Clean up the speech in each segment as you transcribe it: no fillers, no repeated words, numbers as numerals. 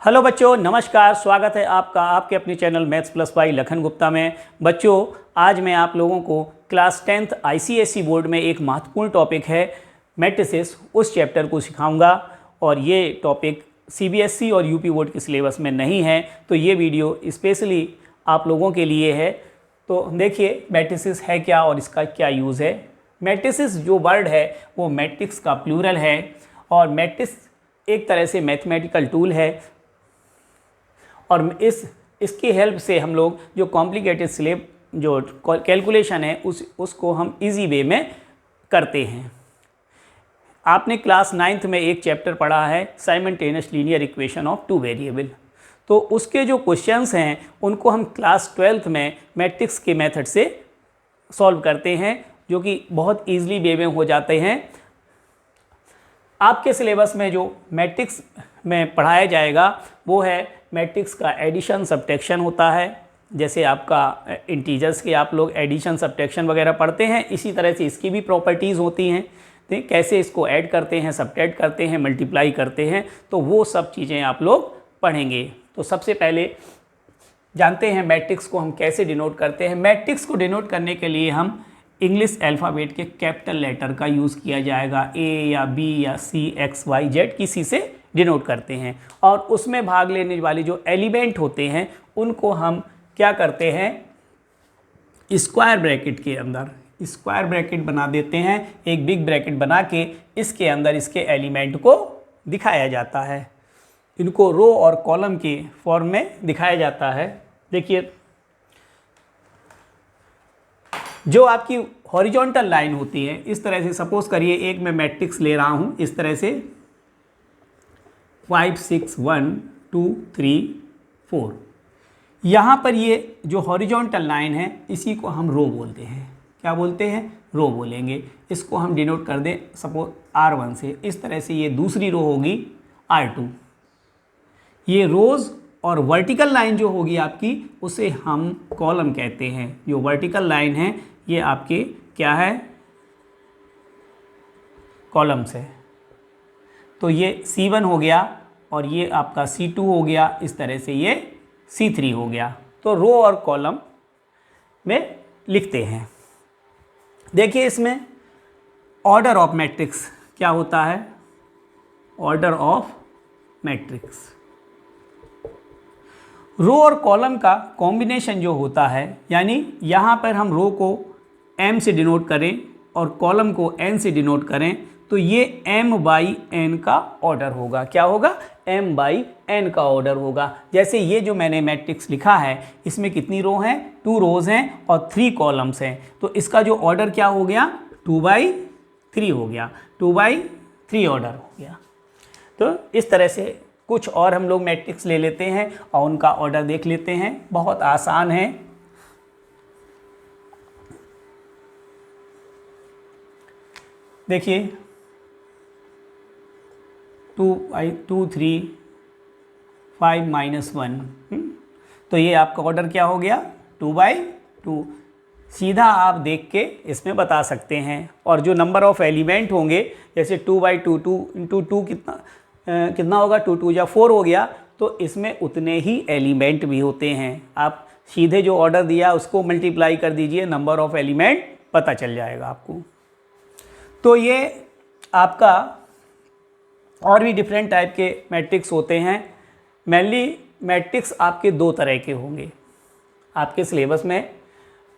Hello बच्चों, नमस्कार। स्वागत है आपका आपके अपने channel maths plus by Lakhan Gupta में। बच्चों, आज मैं आप लोगों को क्लास 10th आईसीएसई बोर्ड में एक महत्वपूर्ण टॉपिक है मैट्रिसेस, उस चैप्टर को सिखाऊंगा। और ये टॉपिक सीबीएसई और यूपी बोर्ड के सिलेबस में नहीं है, तो ये वीडियो स्पेशली आप लोगों के लिए है। तो देखिए मैट्रिसेस है क्या और इसका क्या यूज़ है। मैट्रिसेस जो वर्ड है वो मैट्रिक्स का प्लूरल है, और मैट्रिक्स एक तरह से मैथमेटिकल टूल है, और इसकी हेल्प से हम लोग जो कॉम्प्लिकेटेड जो कैलकुलेशन है उसको हम इजी वे में करते हैं। आपने क्लास 9th में एक चैप्टर पढ़ा है simultaneous linear equation of two variable, तो उसके जो क्वेश्चंस हैं उनको हम क्लास 12th में मैट्रिक्स के मेथड से सॉल्व करते हैं, जो कि बहुत ईजिली वे में हो जाते हैं। आपके सिलेबस में जो मैट्रिक्स में पढ़ाया जाएगा वो है मैट्रिक्स का एडिशन सब्ट्रैक्शन होता है। जैसे आपका इंटीजर्स के आप लोग एडिशन सब्ट्रैक्शन वगैरह पढ़ते हैं, इसी तरह से इसकी भी प्रॉपर्टीज़ होती हैं। तो कैसे इसको ऐड करते हैं, सब्ट्रैक्ट करते हैं, मल्टीप्लाई करते हैं, तो वो सब चीज़ें आप लोग पढ़ेंगे। तो सबसे पहले जानते हैं मैट्रिक्स को हम कैसे डिनोट करते हैं। मैट्रिक्स को डिनोट करने के लिए हम इंग्लिश अल्फ़ाबेट के कैपिटल लेटर का यूज़ किया जाएगा। ए या बी या सी, एक्स, वाई, जेड किसी से डिनोट करते हैं, और उसमें भाग लेने वाले जो एलिमेंट होते हैं उनको हम क्या करते हैं, स्क्वायर ब्रैकेट के अंदर स्क्वायर ब्रैकेट बना देते हैं। एक बिग ब्रैकेट बना के इसके अंदर इसके एलिमेंट को दिखाया जाता है। इनको रो और कॉलम के फॉर्म में दिखाया जाता है। देखिए, जो आपकी हॉरिजॉन्टल लाइन होती है, इस तरह से सपोज करिए एक मैं मैट्रिक्स ले रहा हूँ इस तरह से 5 6 1 2 3 4। यहाँ पर ये जो हॉरिजॉन्टल लाइन है इसी को हम रो बोलते हैं। क्या बोलते हैं? रो बोलेंगे। इसको हम डिनोट कर दें सपोज R1 से। इस तरह से ये दूसरी रो होगी R2। ये रोज़ और वर्टिकल लाइन जो होगी आपकी उसे हम कॉलम कहते हैं। जो वर्टिकल लाइन है ये आपके क्या है, कॉलम्स है। तो ये C1 हो गया और ये आपका C2 हो गया, इस तरह से ये C3 हो गया। तो रो और कॉलम में लिखते हैं। देखिए इसमें ऑर्डर ऑफ मैट्रिक्स क्या होता है। ऑर्डर ऑफ मैट्रिक्स रो और कॉलम का कॉम्बिनेशन जो होता है, यानी यहाँ पर हम रो को m से डिनोट करें और कॉलम को n से डिनोट करें, तो ये m/n का ऑर्डर होगा। क्या होगा? m/n का ऑर्डर होगा। जैसे ये जो मैंने मैट्रिक्स लिखा है इसमें कितनी रो हैं? 2 रोज़ हैं और 3 कॉलम्स हैं। तो इसका जो ऑर्डर क्या हो गया? 2/3 हो गया। 2/3 ऑर्डर हो गया। तो इस तरह से कुछ और हम लोग मैट्रिक्स ले लेते हैं और उनका ऑर्डर देख लेते हैं। बहुत आसान है। देखिए 2 3 5 -1, तो ये आपका ऑर्डर क्या हो गया? 2/2। सीधा आप देख के इसमें बता सकते हैं। और जो नंबर ऑफ एलिमेंट होंगे, जैसे 2/2, 2 × 2 कितना होगा? 2 2 या 4 हो गया। तो इसमें उतने ही एलिमेंट भी होते हैं। आप सीधे जो ऑर्डर दिया उसको मल्टीप्लाई कर दीजिए, नंबर ऑफ एलिमेंट पता चल जाएगा आपको। तो ये आपका और भी डिफरेंट टाइप के मैट्रिक्स होते हैं। मेनली मैट्रिक्स आपके 2 तरह के होंगे। आपके सिलेबस में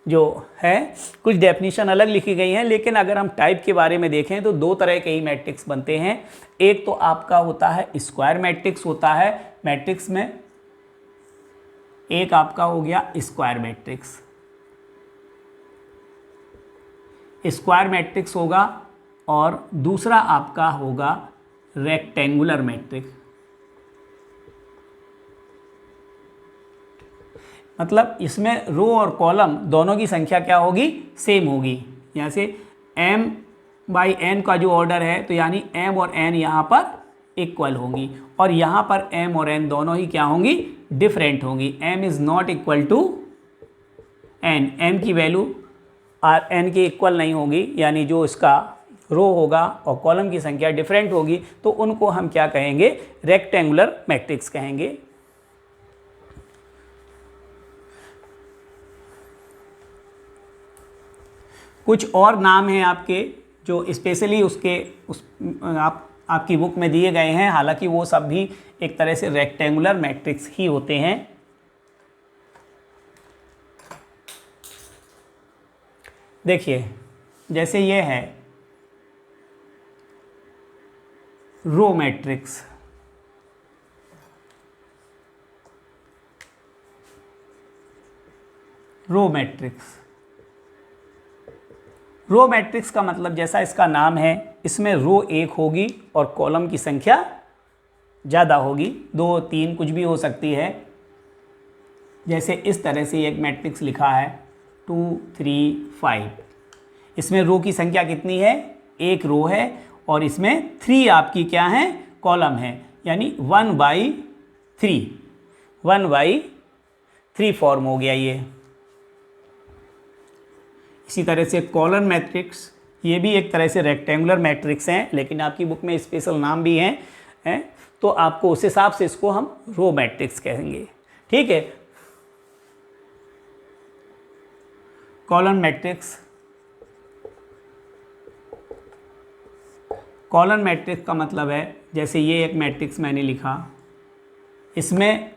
जो है कुछ डेफिनेशन अलग लिखी गई हैं, लेकिन अगर हम टाइप के बारे में देखें तो 2 तरह के ही मैट्रिक्स बनते हैं। एक तो आपका होता है स्क्वायर मैट्रिक्स होता है मैट्रिक्स में। एक आपका हो गया स्क्वायर मैट्रिक्स। स्क्वायर मैट्रिक्स होगा, और दूसरा आपका होगा रेक्टेंगुलर मैट्रिक्स। मतलब इसमें रो और कॉलम दोनों की संख्या क्या होगी? सेम होगी। यहाँ से m/n का जो ऑर्डर है, तो यानी m और n यहाँ पर इक्वल होंगी, और यहाँ पर m और n दोनों ही क्या होंगी? डिफरेंट होंगी। m is not equal to n। m की वैल्यू n के इक्वल नहीं होगी, यानी जो इसका रो होगा और कॉलम की संख्या डिफरेंट होगी तो उनको हम क्या कहेंगे, रेक्टेंगुलर मैट्रिक्स कहेंगे। कुछ और नाम हैं आपके जो स्पेशली आपकी बुक में दिए गए हैं, हालांकि वो सब भी एक तरह से रेक्टेंगुलर मैट्रिक्स ही होते हैं। देखिए जैसे ये है row matrix, row matrix, row matrix का मतलब जैसा इसका नाम है, इसमें रो एक होगी और कॉलम की संख्या ज़्यादा होगी, 2 3 कुछ भी हो सकती है। जैसे इस तरह से एक मैट्रिक्स लिखा है 2 3 5, इसमें रो की संख्या कितनी है, एक रो है और इसमें 3 आपकी क्या है, कॉलम है, यानी 1/3, 1/3 फॉर्म हो गया ये। इसी तरह से कॉलम मैट्रिक्स, ये भी एक तरह से रेक्टेंगुलर मैट्रिक्स हैं, लेकिन आपकी बुक में स्पेशल नाम भी हैं, तो आपको उस हिसाब से इसको हम रो मैट्रिक्स कहेंगे। ठीक है, कॉलम मैट्रिक्स, कॉलम मैट्रिक्स का मतलब है जैसे ये एक मैट्रिक्स मैंने लिखा, इसमें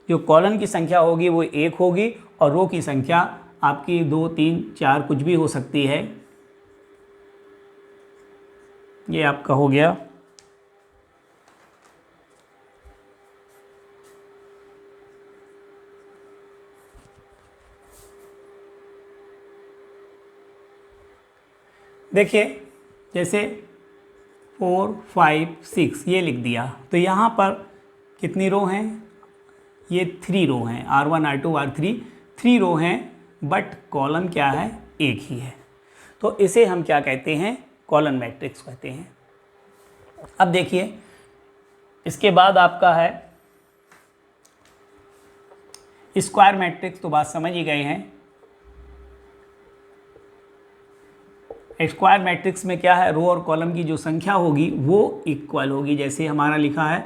जो कॉलम की संख्या होगी वो 1 होगी और रो की संख्या आपकी 2 3 4 कुछ भी हो सकती है। ये आपका हो गया। देखिए जैसे 4 5 6 ये लिख दिया, तो यहाँ पर कितनी रो हैं, ये 3 रो हैं, R1 R2 R3 3 रो हैं, बट कॉलम क्या है, एक ही है, तो इसे हम क्या कहते हैं, कॉलम मैट्रिक्स कहते हैं। अब देखिए इसके बाद आपका है स्क्वायर मैट्रिक्स, तो बात समझ ही गए हैं। स्क्वायर मैट्रिक्स में क्या है, रो और कॉलम की जो संख्या होगी वो इक्वल होगी, जैसे हमारा लिखा है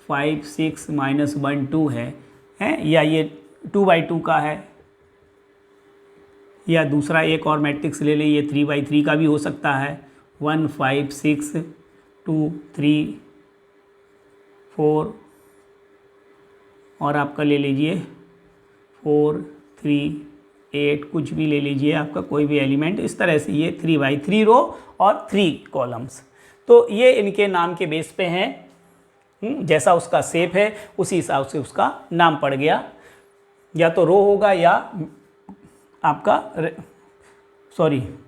5 6 -1 2 है, या ये 2/2 का है, या दूसरा एक और मैट्रिक्स ले ले, ये 3/3 का भी हो सकता है, 1 5 6 2 3 4, और आपका ले लीजिए 4 3 8, कुछ भी ले लीजिए आपका कोई भी एलिमेंट, इस तरह से ये 3/3 रो और 3 कॉलम्स। तो ये इनके नाम के बेस पे हैं, जैसा उसका शेप है उसी हिसाब से उसका नाम पड़ गया, या तो रो होगा या आपका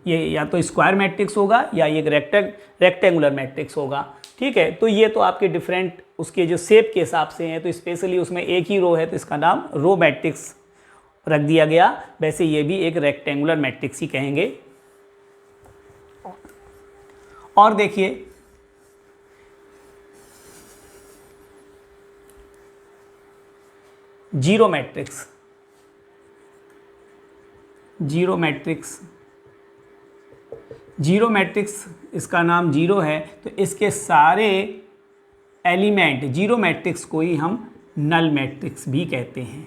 ये या तो स्क्वायर मैट्रिक्स होगा या ये रेक्टेंगुलर मैट्रिक्स होगा। ठीक है, तो ये तो आपके डिफरेंट उसके जो शेप के हिसाब से हैं, तो स्पेशली उसमें एक ही रो है तो इसका नाम रो मैट्रिक्स रख दिया गया, वैसे ये भी एक रेक्टेंगुलर मैट्रिक्स ही कहेंगे। और देखिए zero matrix, zero matrix, zero matrix इसका नाम जीरो है, तो इसके सारे एलिमेंट, जीरो मैट्रिक्स को ही हम नल मैट्रिक्स भी कहते हैं,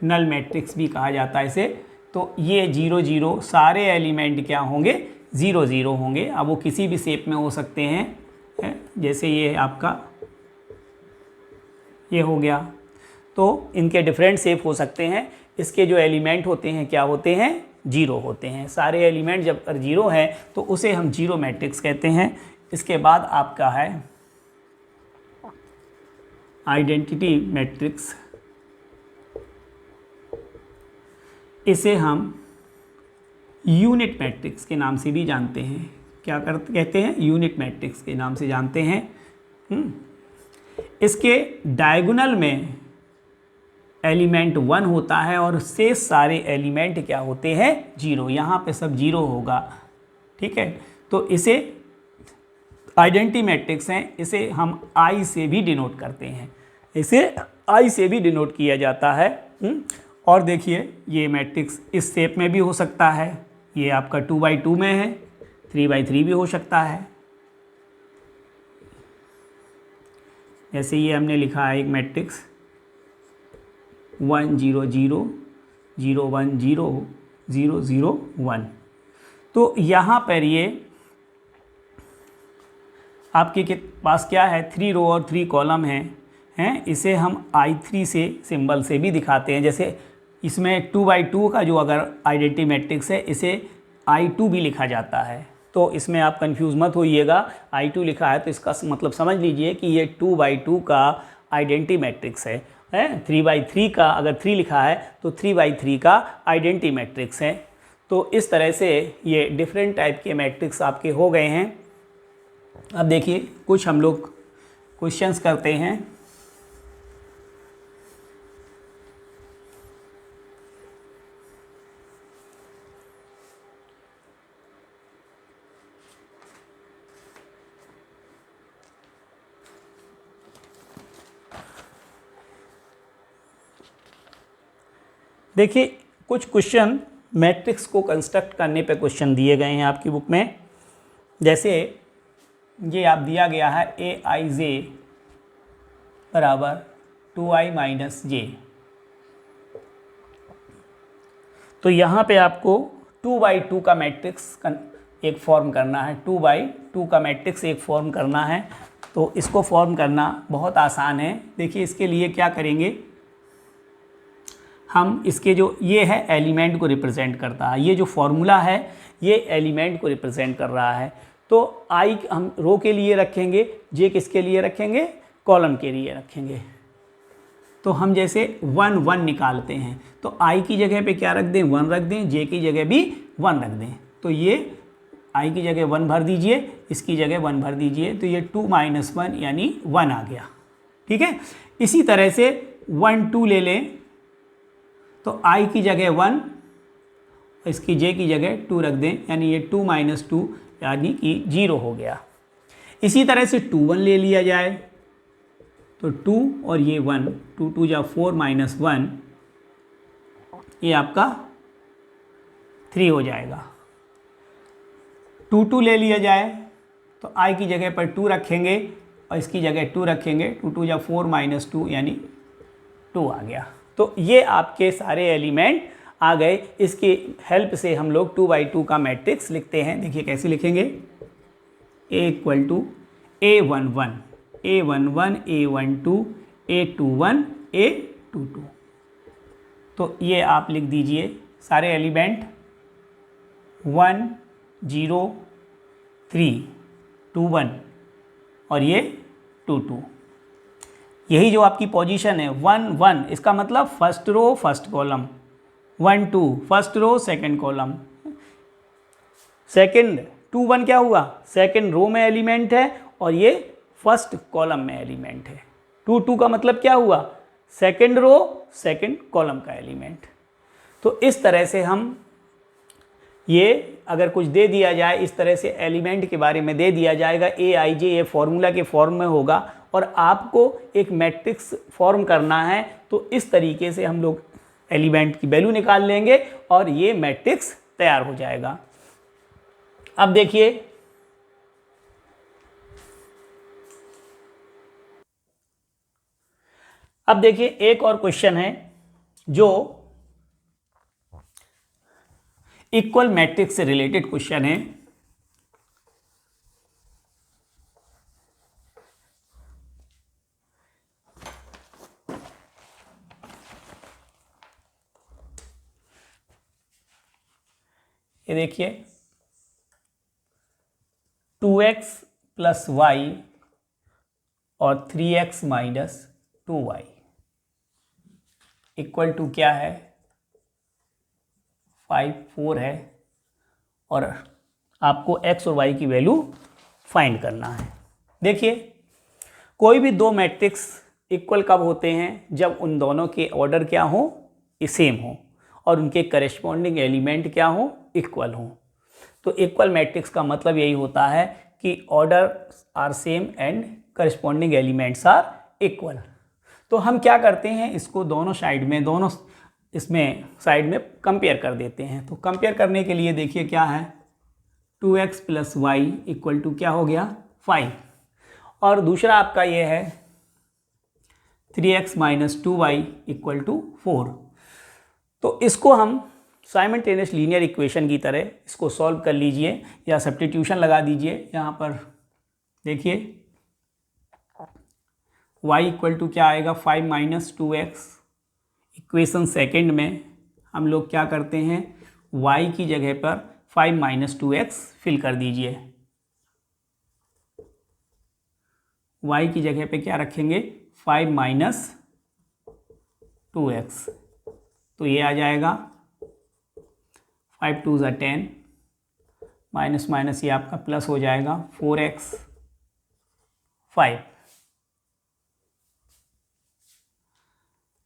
नल मैट्रिक्स भी कहा जाता है इसे। तो ये 0 0 सारे एलिमेंट क्या होंगे, 0 0 होंगे। अब वो किसी भी शेप में हो सकते हैं, जैसे ये आपका ये हो गया, तो इनके डिफरेंट शेप हो सकते हैं। इसके जो एलिमेंट होते हैं क्या होते हैं, 0 होते हैं। सारे एलिमेंट जब 0 हैं तो उसे हम जीरो मैट्रिक्स कहते हैं। इसके बाद आपका है आइडेंटिटी मैट्रिक्स, इसे हम यूनिट मैट्रिक्स के नाम से भी जानते हैं। क्या कहते हैं, यूनिट मैट्रिक्स के नाम से जानते हैं। इसके डायगोनल में एलिमेंट 1 होता है और शेष सारे एलिमेंट क्या होते हैं, 0। यहाँ पे सब 0 होगा। ठीक है, तो इसे आइडेंटिटी मैट्रिक्स हैं, इसे हम आई से भी डिनोट करते हैं, इसे आई से भी डिनोट किया जाता है। और देखिए ये मैट्रिक्स इस शेप में भी हो सकता है, ये आपका 2/2 में है, 3/3 भी हो सकता है। जैसे ये हमने लिखा है एक मैट्रिक्स 1 0 0 0 1 0 0 0 1। तो यहाँ पर ये आपके पास क्या है, 3 रो और 3 कॉलम हैं। इसे हम I3 से सिंबल से भी दिखाते हैं। जैसे इसमें 2/2 का जो अगर आइडेंटिटी मैट्रिक्स है, इसे I2 भी लिखा जाता है। तो इसमें आप कंफ्यूज मत होइएगा, I2 लिखा है तो इसका मतलब समझ लीजिए कि ये 2/2 का आइडेंटिटी मैट्रिक्स है। 3/3 का अगर 3 लिखा है तो 3/3 का आइडेंटिटी मैट्रिक्स है। तो इस तरह से ये डिफरेंट टाइप के मैट्रिक्स आपके हो गए हैं। अब देखिए कुछ हम लोग क्वेश्चंस करते हैं। देखिए कुछ क्वेश्चन मैट्रिक्स को कंस्ट्रक्ट करने पे क्वेश्चन दिए गए हैं आपकी बुक में। जैसे ये आप दिया गया है aij बराबर 2i माइनस जे। तो यहाँ पे आपको 2/2 का मैट्रिक्स एक फॉर्म करना है, 2/2 का मैट्रिक्स एक फॉर्म करना है। तो इसको फॉर्म करना बहुत आसान है। देखिए इसके लिए क्या करेंगे, हम इसके जो ये है एलिमेंट को रिप्रेजेंट करता है, ये जो फॉर्मूला है ये एलिमेंट को रिप्रेजेंट कर रहा है। तो आई हम रो के लिए रखेंगे, जे किसके लिए रखेंगे, कॉलम के लिए रखेंगे। तो हम जैसे 1 1 निकालते हैं तो आई की जगह पे क्या रख दें, 1 रख दें, जे की जगह भी 1 रख दें। तो ये आई की जगह 1 भर दीजिए, इसकी जगह 1 भर दीजिए, तो ये 2 - 1 यानी 1 आ गया। ठीक है, इसी तरह से 1 2 ले लें तो आई की जगह 1, इसकी जे की जगह 2 रख दें, यानी ये 2 - 2 यानी कि 0 हो गया। इसी तरह से 2 1 ले लिया जाए तो 2 और ये 1, 2 2 जा 4 - 1, ये आपका 3 हो जाएगा। 2 2 ले लिया जाए तो आई की जगह पर 2 रखेंगे और इसकी जगह 2 रखेंगे, 2 2 जा 4 - 2 यानी 2 आ गया। तो ये आपके सारे एलिमेंट आ गए। इसकी हेल्प से हम लोग 2/2 का मैट्रिक्स लिखते हैं। देखिए कैसे लिखेंगे, A = A11 A11 A12 A21 A22। तो ये आप लिख दीजिए सारे एलिमेंट 1 0 3 2 1 और ये 2 2। यही जो आपकी पोजीशन है 1 1, इसका मतलब first row first column, 1 2 first row second column, second 2 1 क्या हुआ, सेकंड रो में एलिमेंट है और ये फर्स्ट कॉलम में एलिमेंट है। 2 2 का मतलब क्या हुआ, सेकंड रो सेकंड कॉलम का एलिमेंट। तो इस तरह से हम ये अगर कुछ दे दिया जाए, इस तरह से एलिमेंट के बारे में दे दिया जाएगा, aij ये फॉर्मूला के फॉर्म में होगा और आपको एक मैट्रिक्स फॉर्म करना है। तो इस तरीके से हम लोग एलिमेंट की वैल्यू निकाल लेंगे और ये मैट्रिक्स तैयार हो जाएगा। अब देखिए एक और क्वेश्चन है जो इक्वल मैट्रिक्स से रिलेटेड क्वेश्चन है। ये देखिए 2x + y और 3x - 2y इक्वल टू क्या है, 5 4 है और आपको x और y की वैल्यू फाइंड करना है। देखिए कोई भी दो मैट्रिक्स इक्वल कब होते हैं, जब उन दोनों के ऑर्डर क्या हो, सेम हो और उनके करेस्पॉन्डिंग एलिमेंट क्या हो, इक्वल हो। तो इक्वल मैट्रिक्स का मतलब यही होता है कि order are same and corresponding elements are equal. तो हम क्या करते हैं, इसको दोनों साइड में, दोनों इसमें साइड में कंपेयर कर देते हैं। तो कंपेयर करने के लिए देखिए क्या है, 2x plus Y equal to क्या हो गया 5। और दूसरा आपका ये है 3x minus 2y equal to 4। तो इसको हम साइमल्टेनियस लीनियर इक्वेशन की तरह इसको सॉल्व कर लीजिए या सब्स्टिट्यूशन लगा दीजिए। यहाँ पर देखिए y इक्वल टू क्या आएगा 5 माइनस 2x। इक्वेशन सेकेंड में हम लोग क्या करते हैं, y की जगह पर 5 माइनस 2x फिल कर दीजिए। y की जगह पे क्या रखेंगे 5 माइनस 2x, तो ये आ जाएगा 5 2 ज़ा 10 माइनस माइनस ये आपका प्लस हो जाएगा 4x 5।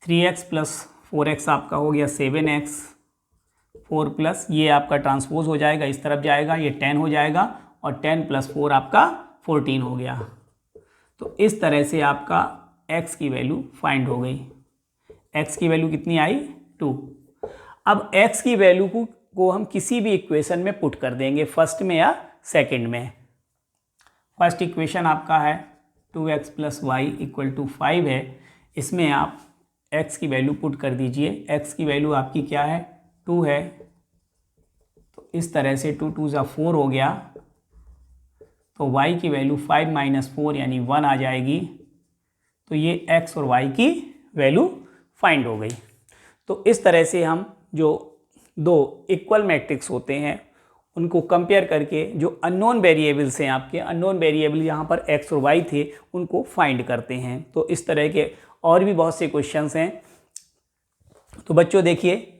3x प्लस 4x आपका हो गया 7x 4 प्लस ये आपका ट्रांसपोज हो जाएगा, इस तरफ जाएगा, ये 10 हो जाएगा और 10 प्लस 4 आपका 14 हो गया। तो इस तरह से आपका x की वैल्यू फाइंड हो गई। x की वैल्यू कितनी आई 2। अब x की वैल्यू को हम किसी भी इक्वेशन में पुट कर देंगे, फर्स्ट में या सेकंड में। फर्स्ट इक्वेशन आपका है 2x plus Y equal to 5 है, इसमें आप x की वैल्यू पुट कर दीजिए। x की वैल्यू आपकी क्या है 2 है, तो इस तरह से 2 2 ज़ा 4 हो गया, तो y की वैल्यू 5 माइनस 4 यानी 1 आ जाएगी। तो ये x और y की वैल्यू फाइंड हो गई। तो इस तरह से हम जो दो इक्वल मैट्रिक्स होते हैं उनको कंपेयर करके जो अननोन वेरिएबल्स हैं, आपके अननोन वेरिएबल यहाँ पर x और y थे, उनको फाइंड करते हैं। तो इस तरह के और भी बहुत से क्वेश्चंस हैं। तो बच्चों देखिए,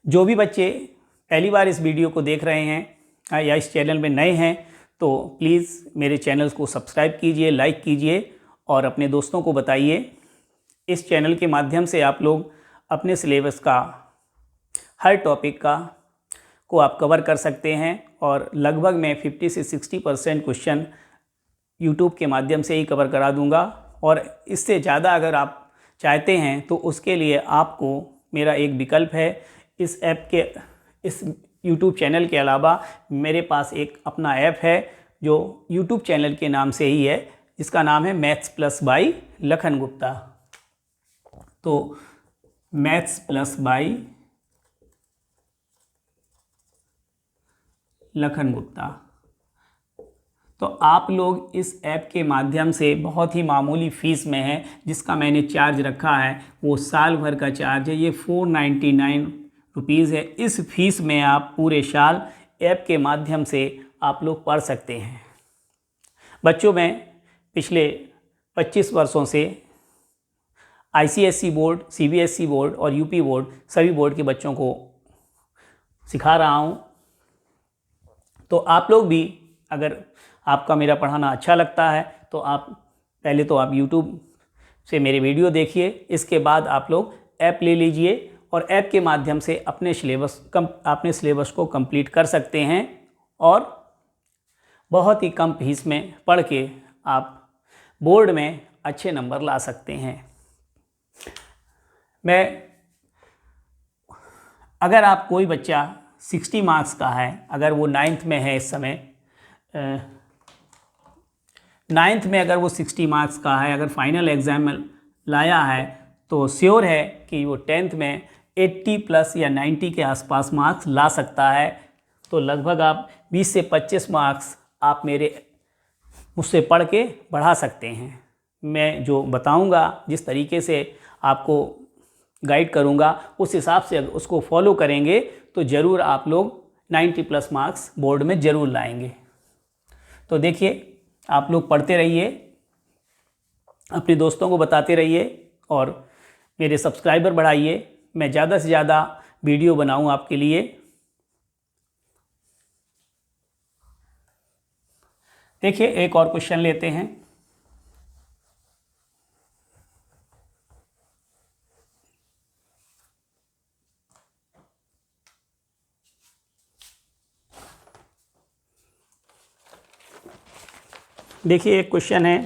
जो भी बच्चे पहली बार इस वीडियो को देख रहे हैं या इस चैनल में नए हैं, तो प्लीज़ मेरे चैनल को सब्सक्राइब कीजिए, लाइक कीजिए और अपने दोस्तों को बताइए। इस चैनल के माध्यम से आप लोग अपने सिलेबस का हर टॉपिक को आप कवर कर सकते हैं और लगभग मैं 50 से 60% क्वेश्चन यूट्यूब के माध्यम से ही कवर करा दूंगा। और इससे ज़्यादा अगर आप चाहते हैं तो उसके लिए आपको मेरा एक विकल्प है। इस ऐप के, इस यूट्यूब चैनल के अलावा मेरे पास एक अपना ऐप है जो यूट्यूब चैनल के नाम से ही है, जिसका नाम है maths plus by Lakhan Gupta. तो maths plus by Lakhan Gupta, तो आप लोग इस ऐप के माध्यम से बहुत ही मामूली फ़ीस में है, जिसका मैंने चार्ज रखा है वो साल भर का चार्ज है, ये 499 रुपीज़ है। इस फीस में आप पूरे साल ऐप के माध्यम से आप लोग पढ़ सकते हैं। बच्चों, मैं पिछले 25 वर्षों से ICSE बोर्ड, CBSE बोर्ड और UP बोर्ड, सभी बोर्ड के बच्चों को सिखा रहा हूँ। तो आप लोग भी, अगर आपका मेरा पढ़ाना अच्छा लगता है तो आप पहले तो आप YouTube से मेरे वीडियो देखिए, इसके बाद आप लोग ऐप ले लीजिए और ऐप के माध्यम से अपने सिलेबस को कंप्लीट कर सकते हैं और बहुत ही कम फीस में पढ़ के आप बोर्ड में अच्छे नंबर ला सकते हैं। अगर आप कोई बच्चा 60 मार्क्स का है, अगर वो 9th में है इस समय, 9th में अगर वो 60 मार्क्स का है, अगर फाइनल एग्ज़ाम में लाया है, तो श्योर है कि वो 10th में 80 प्लस या 90 के आसपास मार्क्स ला सकता है। तो लगभग आप 20 से 25 मार्क्स आप मुझसे पढ़ के बढ़ा सकते हैं। मैं जो बताऊंगा, जिस तरीके से आपको गाइड करूंगा, उस हिसाब से अगर उसको फॉलो करेंगे तो ज़रूर आप लोग 90 प्लस मार्क्स बोर्ड में ज़रूर लाएंगे। तो देखिए, आप लोग पढ़ते रहिए, अपने दोस्तों को बताते रहिए और मेरे सब्सक्राइबर बढ़ाइए। मैं ज़्यादा से ज़्यादा वीडियो बनाऊं आपके लिए। देखिए, एक और क्वेश्चन लेते हैं। देखिए, एक क्वेश्चन है,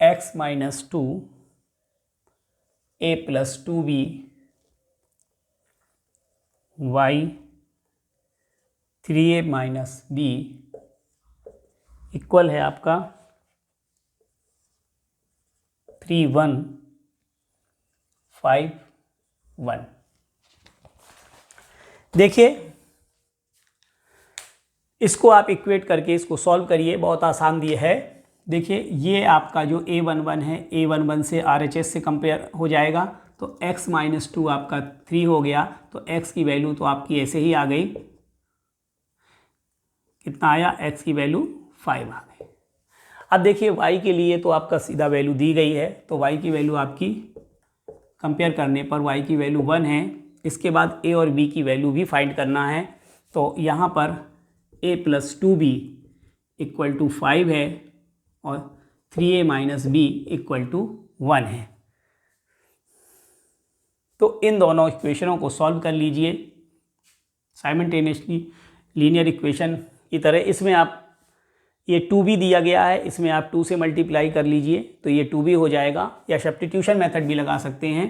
x minus 2 a plus 2b y 3a minus b equal है आपका 3 1 5 1। देखिए इसको आप इक्वेट करके इसको सॉल्व करिए, बहुत आसान दिए है। देखिए ये आपका जो a11 है, a11 से RHS से कंपेयर हो जाएगा, तो x माइनस 2 आपका 3 हो गया, तो x की वैल्यू तो आपकी ऐसे ही आ गई, कितना आया, x की वैल्यू 5 आ गई। अब देखिए y के लिए तो आपका सीधा वैल्यू दी गई है, तो y की वैल्यू आपकी कंपेयर करने पर y की वैल्यू 1 है। इसके बाद a और b की वैल्यू भी फाइंड करना है, तो यहाँ पर a plus 2b equal to 5 है और 3a minus b equal to 1 है। तो इन दोनों इक्वेशनों को सॉल्व कर लीजिए साइमल्टेनियसली लीनियर इक्वेशन की तरह। इसमें आप ये 2b दिया गया है, इसमें आप 2 से मल्टीप्लाई कर लीजिए तो ये 2b हो जाएगा, या सब्स्टिट्यूशन मेथड भी लगा सकते हैं।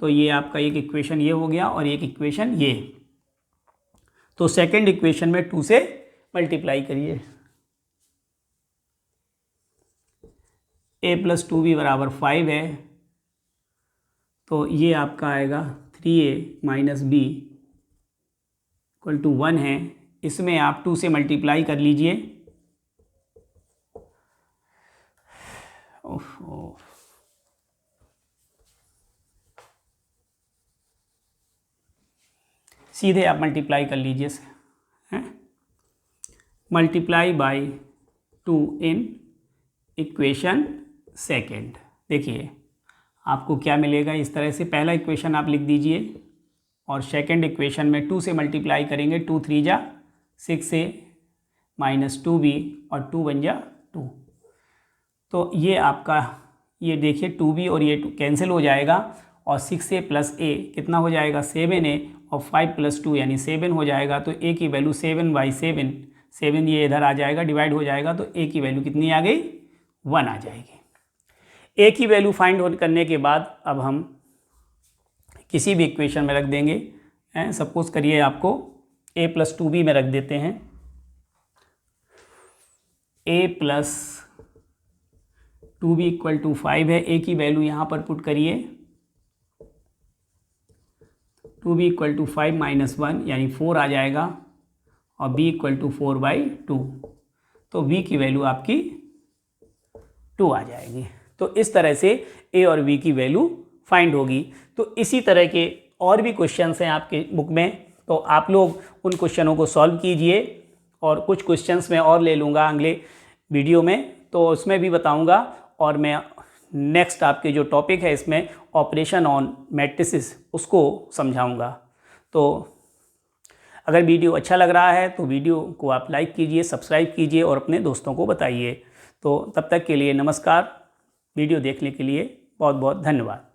तो ये आपका एक इक्वेशन ये हो गया और एक इक्वेशन ये। तो सेकंड इक्वेशन में 2 से मल्टीप्लाई करिए, a प्लस 2b बराबर 5 है, तो ये आपका आएगा 3a minus b equal to 1 है। इसमें आप 2 से मल्टीप्लाई कर लीजिए, सीधे आप मल्टीप्लाई कर लीजिए, हैं, multiply by 2 in equation second. देखिए आपको क्या मिलेगा, इस तरह से पहला इक्वेशन आप लिख दीजिए और सेकेंड इक्वेशन में 2 से मल्टीप्लाई करेंगे, 2 3 जा 6 से माइनस 2b और 2 1 जा 2। तो ये आपका, ये देखिए 2b और ये 2 कैंसिल हो जाएगा और 6a प्लस a कितना हो जाएगा, 7a और 5 प्लस 2 यानी 7 हो जाएगा। तो a की वैल्यू 7/7, 7 ये इधर आ जाएगा, डिवाइड हो जाएगा, तो a की वैल्यू कितनी आ गई, 1 आ जाएगी। a की वैल्यू फाइंड करने के बाद अब हम किसी भी इक्वेशन में रख देंगे। सपोज करिए आपको a प्लस 2b में रख देते हैं, a plus 2b equal to 5 है। a की वैल्यू यहाँ पर पुट करिए, 2b इक्वल टू 5 माइनस 1 यानी 4 आ जाएगा और b इक्वल टू 4/2, तो b की वैल्यू आपकी 2 आ जाएगी। तो इस तरह से a और b की वैल्यू फाइंड होगी। तो इसी तरह के और भी क्वेश्चंस हैं आपके बुक में, तो आप लोग उन क्वेश्चनों को सॉल्व कीजिए और कुछ क्वेश्चंस मैं और ले लूँगा अगले वीडियो में, तो उसमें भी बताऊँगा। और मैं नेक्स्ट आपके जो टॉपिक है इसमें ऑपरेशन ऑन मैट्रिसेस उसको समझाऊँगा। तो अगर वीडियो अच्छा लग रहा है तो वीडियो को आप लाइक कीजिए, सब्सक्राइब कीजिए और अपने दोस्तों को बताइए। तो तब तक के लिए नमस्कार। वीडियो देखने के लिए बहुत बहुत धन्यवाद।